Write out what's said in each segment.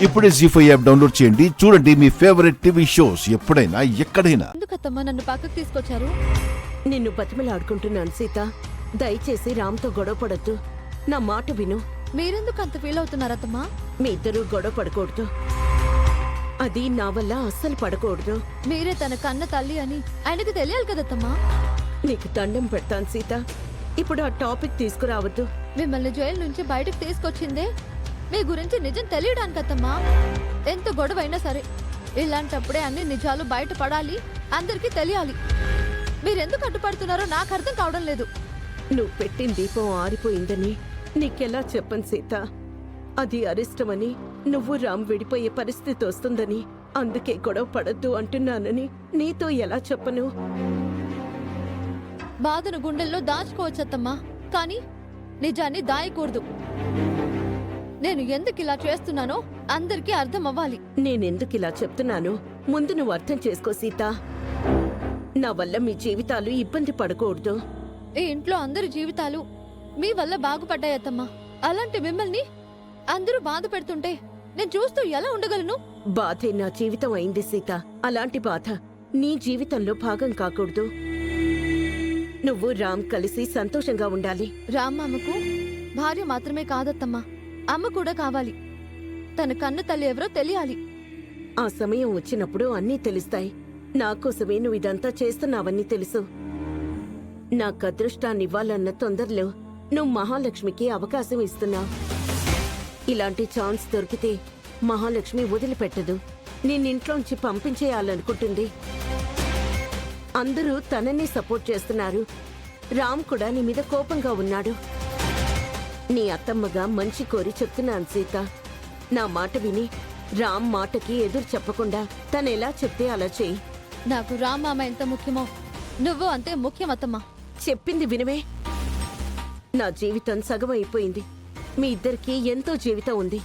ఇప్పుడే జీ5 app download చేయండి. చూడండి మీ ఫేవరెట్ టీవీ షోస్ ఎప్పుడైనా ఎక్కడైనా. ఎందుకత్తమ్మా నన్ను పక్కకు తీసుకొచ్చారు? నిన్ను బతిమలాడుకుంటున్నాను సీత. దయచేసి రామ్తో గొడవ పడద్దు. నా మాట విను. మీరెందుకు అంత ఫీల్ అవుతున్నారత్తమ్మా? మీ ఇద్దరూ గొడవ పడకూడదు. అది నా వల్ల అస్సలు పడకూడదు. మీరే తన కన్న తల్లి అని ఆయనకి తెలియాలి కదత్తమ్మా. నీకు దండం పెడతాను సీత. ఇప్పుడు ఆ టాపిక్ తీసుకురావద్దు. మిమ్మల్ని జైలు నుంచి బయటకు తీసుకొచ్చిందే మీ గురించి నిజం తెలియడానికి అత్తమ్మా. ఎంత గొడవ అయినా సరే ఇలాంటప్పుడే అన్ని నిజాలు బయటపడాలి, అందరికీ తెలియాలి. మీరెందుకు అడ్డుపడుతున్నారో నాకు అర్థం కావడం లేదు. నువ్వు పెట్టిన దీపం ఆరిపోయిందని నీకెలా చెప్పను సీత. అది అరిష్టమని, నువ్వు రామ్ విడిపోయే పరిస్థితి వస్తుందని, అందుకే గొడవ పడద్దు అంటున్నానని నీతో ఎలా చెప్పను? బాధను గుండెల్లో దాచుకోవచ్చత్తమ్మా, కానీ నిజాన్ని దాయకూడదు. నేను ఎందుకు ఇలా చేస్తున్నానో అందరికీ అర్థం అవ్వాలి. నేనెందుకు ఇలా చెప్తున్నాను ముందు నువ్వు అర్థం చేసుకో సీత. నా వల్ల మీ జీవితాలు ఇబ్బంది పడకూడదు. ఈ ఇంట్లో అందరి జీవితాలు మీ వల్ల బాగుపడ్డాయత్తమ్మా. అలాంటి మిమ్మల్ని అందరూ బాధ పెడుతుంటే నేను చూస్తూ ఎలా ఉండగలను? బాధే నా జీవితం అయింది సీత. అలాంటి బాధ నీ జీవితంలో భాగం కాకూడదు. నువ్వు రామ్ కలిసి సంతోషంగా ఉండాలి. రామ్మమ్మకు భార్య మాత్రమే కాదత్తమ్మా, అమ్మ కూడా కావాలి. తన కన్న తల్లి ఎవరో తెలియాలి. ఆ సమయం వచ్చినప్పుడు అన్నీ తెలుస్తాయి. నా కోసమే నువ్వు ఇదంతా చేస్తున్నావని తెలుసు. నాకు అదృష్టాన్నివ్వాలన్న తొందరలో నువ్వు మహాలక్ష్మికి అవకాశం ఇస్తున్నావు. ఇలాంటి ఛాన్స్ దొరికితే మహాలక్ష్మి వదిలిపెట్టదు. నిన్నింట్లోంచి పంపించేయాలనుకుంటుంది. అందరూ తనని సపోర్ట్ చేస్తున్నారు. రామ్ కూడా నీ మీద కోపంగా ఉన్నాడు. నీ అత్తమ్మగా మంచి కోరి చెప్తున్నాను సీత. నా మాట విని రామ్ మాటకి ఎదురు చెప్పకుండా తనెలా చెప్తే అలా చెయ్యి. నాకు రామ్మామ ఎంత ముఖ్యమో నువ్వు అంతే ముఖ్యమత్తమ్మా. చెప్పింది వినవే. నా జీవితం సగం అయిపోయింది. మీ ఇద్దరికీ ఎంతో జీవితం ఉంది.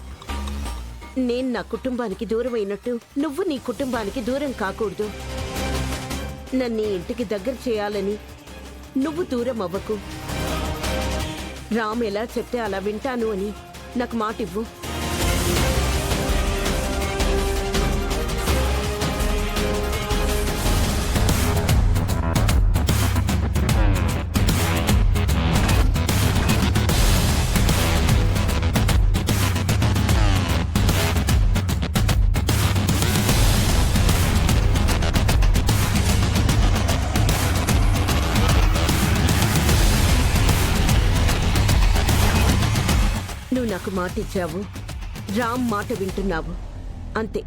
నేను నా కుటుంబానికి దూరం అయినట్టు నువ్వు నీ కుటుంబానికి దూరం కాకూడదు. నన్ను ఈ ఇంటికి దగ్గర చేయాలని నువ్వు దూరం అవ్వకు. రామ్ ఎలా చెప్తే అలా వింటాను అని నాకు మాట ఇవ్వు. నువ్వు నాకు మాట ఇచ్చావు. రామ్ మాట వింటున్నావు. అంతే.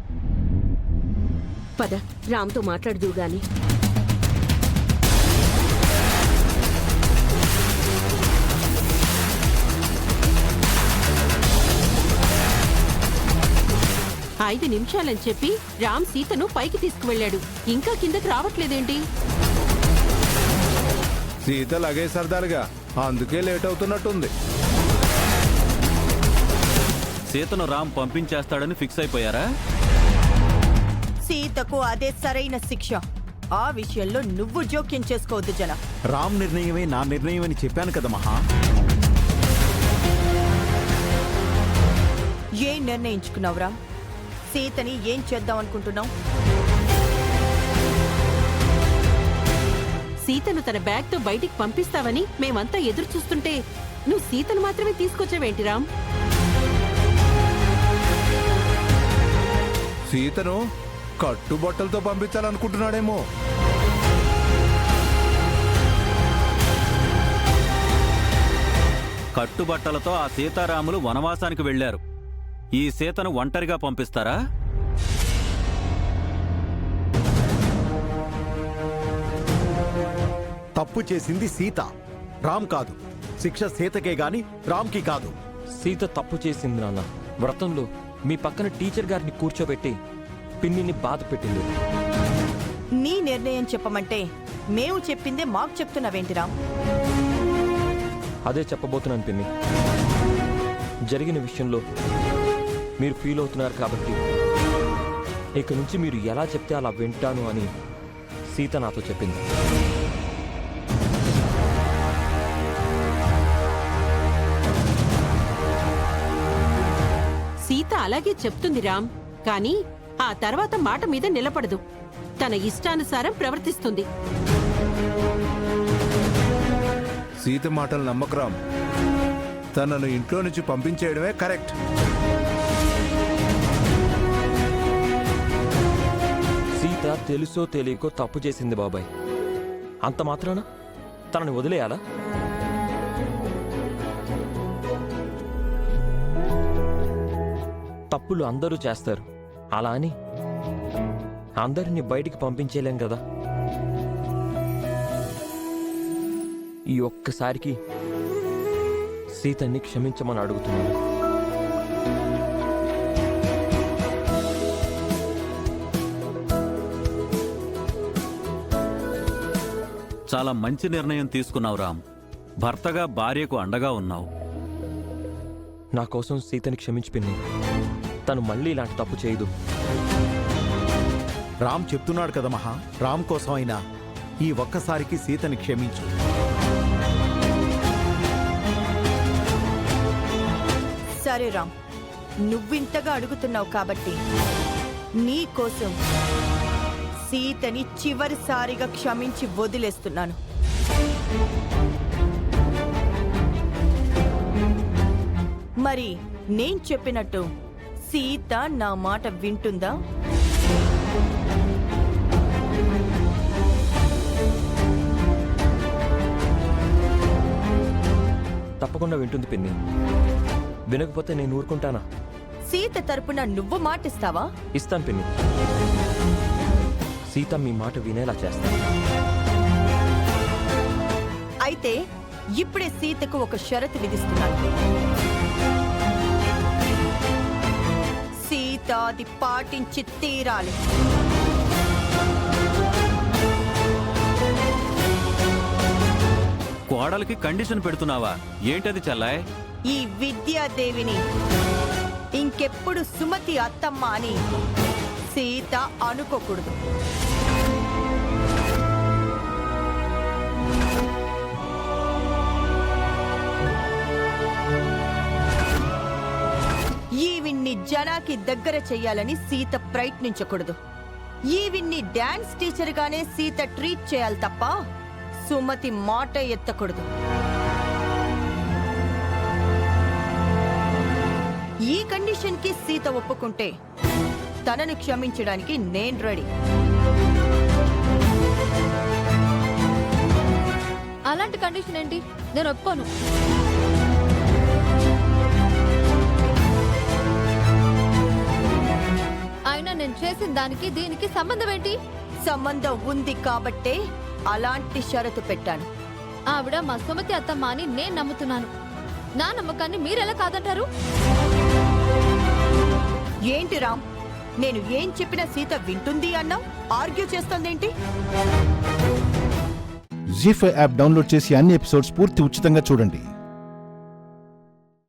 పద, రామ్తో మాట్లాడదు గాని. ఐదు నిమిషాలని చెప్పి రామ్ సీతను పైకి తీసుకువెళ్ళాడు. ఇంకా కిందకి రావట్లేదేంటి? సీత లగేజ్ సర్దారుగా, అందుకే లేట్ అవుతున్నట్టుంది. సీతను రామ్ పంపించేస్తాడని ఫిక్స్ అయిపోయారా? సీతకు అదే సరైన శిక్ష. ఆ విషయంలో నువ్వు జోక్యం చేసుకోవద్దు జల. రామ్ నిర్ణయమే నా నిర్ణయం అని చెప్పాను కదా మహా. ఏం నిర్ణయించుకున్నావురా? సీతని ఏం చేద్దాం అనుకుంటున్నావు? సీతను తన బ్యాగ్తో బయటికి పంపిస్తావని మేమంతా ఎదురు చూస్తుంటే నువ్వు సీతను మాత్రమే తీసుకొచ్చావేంటి రామ్? సీతను కట్టుబట్టలతో పంపించాలనుకుంటున్నాడేమో. కట్టుబట్టలతో ఆ సీతారాములు వనవాసానికి వెళ్లారు. ఈ సీతను ఒంటరిగా పంపిస్తారా? తప్పు చేసింది సీత, రామ్ కాదు. శిక్ష సీతకే గాని రామ్కి కాదు. సీత తప్పు చేసింది నాన్న. వ్రతంలో మీ పక్కన టీచర్ గారిని కూర్చోబెట్టి పిన్నిని బాధ పెట్టింది. నీ నిర్ణయం చెప్పమంటే మేము చెప్పిందే మాకు చెప్తున్నావేంటిరా? అదే చెప్పబోతున్నాను పిన్ని. జరిగిన విషయంలో మీరు ఫీల్ అవుతున్నారు కాబట్టి ఇక నుంచి మీరు ఎలా చెప్తే అలా వింటాను అని సీత నాతో చెప్పింది. సీత సీత అలాగే చెప్తుంది రామ్, కానీ ఆ తర్వాత మాట మీద నిలబడదు. తన ఇష్టానుసారం ప్రవర్తిస్తుంది. సీత మాటలు నమ్మకరాం. తనను ఇంట్లో నుంచి పంపించేయడమే కరెక్ట్. సీత తెలుసో తెలియకో తప్పు చేసింది బాబాయ్. అంత మాత్రాన తనని వదిలేయాలా? తప్పులు అందరూ చేస్తారు, అలా అని అందరినీ బయటికి పంపించేలేం కదా. ఈ ఒక్కసారికి సీతని క్షమించమని అడుగుతున్నాను. చాలా మంచి నిర్ణయం తీసుకున్నావు రామ్. భర్తగా భార్యకు అండగా ఉన్నావు. నా కోసం సీతని క్షమించి పిన్ని. తను మళ్ళీ ఇలాంటి తప్పు చేయదు. రామ్ చెప్తున్నాడు కదా మహా, రామ్ కోసం అయినా ఈ ఒక్కసారికి సీతని క్షమించు. సరే రామ్, నువ్వింతగా అడుగుతున్నావు కాబట్టి నీ కోసం సీతని చివరిసారిగా క్షమించి వదిలేస్తున్నాను. మరి నేను చెప్పినట్టు సీత నా మాట వింటుందా? తప్పకుండా వింటుంది పిన్ని. వినకపోతే నేను ఊరుకుంటానా? సీత తరపున నువ్వు మాటిస్తావా? ఇస్తాను పిన్ని. సీత మీ మాట వినేలా చేస్తాను. అయితే ఇప్పుడే సీతకు ఒక షరతు విధిస్తున్నాను. సీత అది పాటించి తీరాలి. కోడలికి కండిషన్ పెడుతున్నావా? ఏంటది చెల్లాయ్? ఈ విద్యాదేవిని ఇంకెప్పుడు సుమతి అత్తమ్మ అని సీత అనుకోకూడదు. ఈవిన్ని జనాకి దగ్గర చెయ్యాలని సీత ప్రయత్నించకూడదు. ఈవిన్ని డాన్స్ టీచర్ గానే సీత ట్రీట్ చేయాలి తప్ప సుమతి మాట ఎత్తకూడదు. ఈ కండిషన్ కి సీత ఒప్పుకుంటే తనను క్షమించడానికి నేను రెడీ. అలాంటి కండిషన్ ఏంటి? నేను ఒప్పుకోను. అయినా నేను చేసిన దానికి దీనికి సంబంధం ఏంటి? సంబంధం ఉంది కాబట్టే అలాంటి షరతు పెట్టాను. ఆవిడ మా సుమతి అత్తమ్మ అని నేను నమ్ముతున్నాను. నా నమ్మకాన్ని మీరెలా కాదంటారు? ఏంటి రామ్, నేను ఏం చెప్పినా సీత వింటుంది అన్నావు, ఆర్గ్యూ చేస్తోందేంటి? జీ5 యాప్ డౌన్లోడ్ చేసి అన్ని ఎపిసోడ్స్ పూర్తి ఉచితంగా చూడండి.